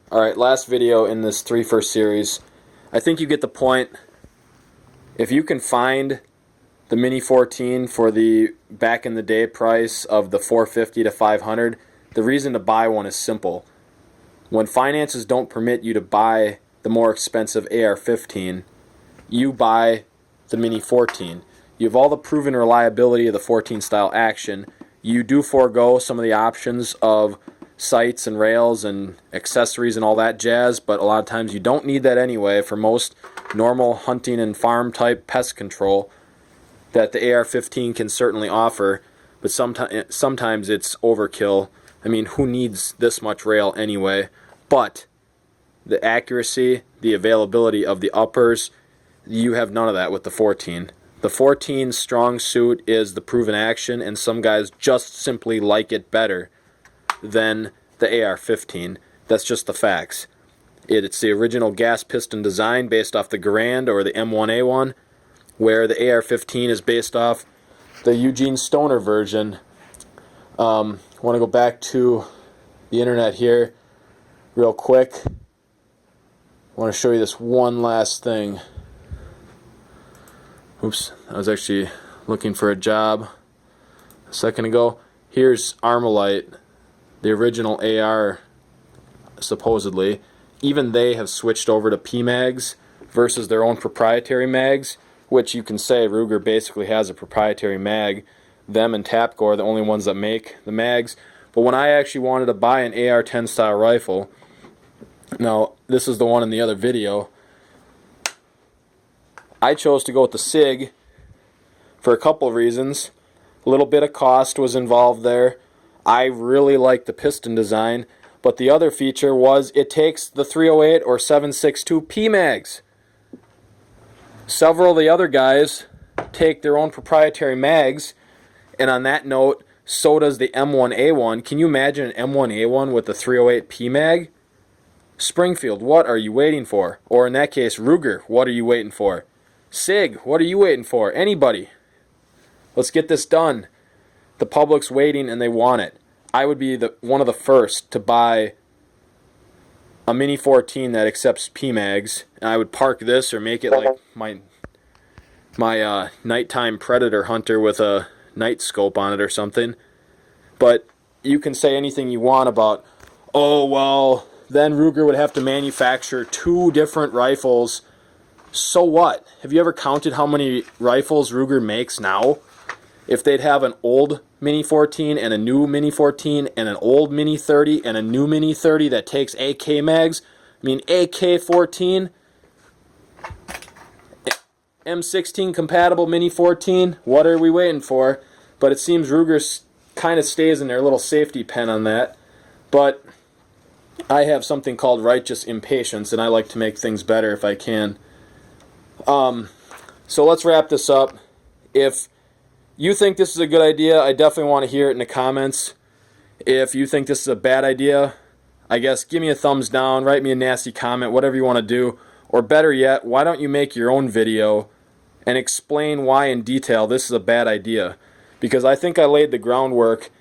Alright, last video in this 3-1 series. I think you get the point. If you can find the Mini 14 for the back in the day price of the 450 to 500, the reason to buy one is simple. When finances don't permit you to buy the more expensive AR-15, you buy the Mini 14. You have all the proven reliability of the 14 style action. You do forego some of the options of sights and rails and accessories and all that jazz, but a lot of times you don't need that anyway for most normal hunting and farm type pest control that the AR-15 can certainly offer, but sometimes it's overkill. I mean, who needs this much rail anyway? But the accuracy, the availability of the uppers, you have none of that with the 14. The 14's strong suit is the proven action, and some guys just simply like it better than the AR-15. That's just the facts. It's the original gas piston design based off the Garand or the M1A1, where the AR-15 is based off the Eugene Stoner version. I want to go back to the internet here real quick. I want to show you this one last thing. Oops, I was actually looking for a job a second ago. Here's Armalite, the original AR, supposedly. Even they have switched over to PMAGs versus their own proprietary mags, which you can say Ruger basically has a proprietary mag. Them and Tapco are the only ones that make the mags. But when I actually wanted to buy an AR-10 style rifle, now this is the one in the other video, I chose to go with the SIG for a couple of reasons. A little bit of cost was involved there. I really like the piston design, but the other feature was it takes the 308 or 7.62 PMAGs. Several of the other guys take their own proprietary mags, and on that note, so does the M1A1. Can you imagine an M1A1 with the 308 PMAG? Springfield, what are you waiting for? Or in that case, Ruger, what are you waiting for? SIG, what are you waiting for? Anybody. Let's get this done. The public's waiting and they want it. I would be one of the first to buy a Mini 14 that accepts PMAGs, and I would park this or make it like my nighttime predator hunter with a night scope on it or something. But you can say anything you want about, oh well, then Ruger would have to manufacture 2 different rifles. So what? Have you ever counted how many rifles Ruger makes now? If they'd have an old Mini 14 and a new Mini 14 and an old Mini 30 and a new Mini 30 that takes AK mags, I mean AK-14, M16 compatible Mini 14, what are we waiting for? But it seems Ruger kind of stays in their little safety pen on that. But I have something called righteous impatience, and I like to make things better if I can. So let's wrap this up. If you think this is a good idea, I definitely want to hear it in the comments. If you think this is a bad idea, I guess give me a thumbs down, write me a nasty comment, whatever you want to do. Or better yet, why don't you make your own video and explain why in detail this is a bad idea? Because I think I laid the groundwork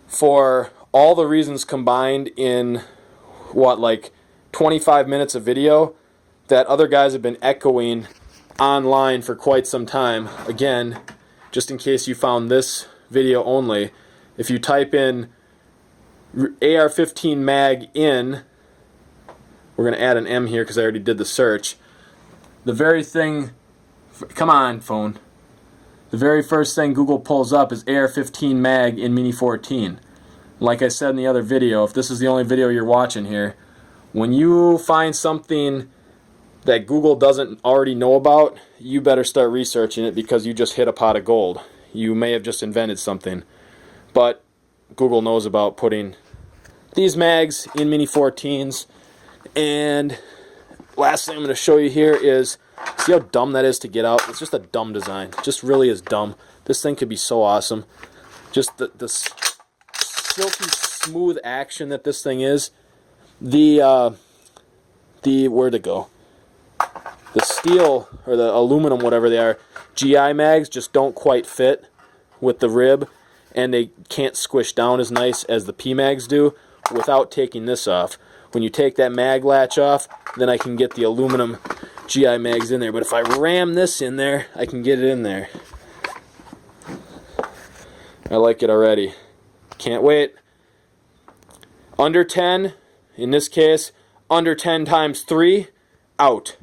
for all the reasons combined in, what, like 25 minutes of video that other guys have been echoing online for quite some time. Again, just in case you found this video only, if you type in AR-15 mag in, we're going to add an M here because I already did the search. The very thing, come on phone, the very first thing Google pulls up is AR-15 mag in Mini 14. Like I said in the other video, if this is the only video you're watching here, when you find something that Google doesn't already know about, you better start researching it because you just hit a pot of gold. You may have just invented something. But Google knows about putting these mags in Mini 14s. And last thing I'm going to show you here is, see how dumb that is to get out? It's just a dumb design. It just really is dumb. This thing could be so awesome. Just the silky smooth action that this thing is. Where'd it go? The steel, or the aluminum, whatever they are, GI mags just don't quite fit with the rib, and they can't squish down as nice as the PMags do without taking this off. when you take that mag latch off, then I can get the aluminum GI mags in there. But if I ram this in there, I can get it in there. I like it already. Can't wait. Under 10, in this case, under 10 times 3, out.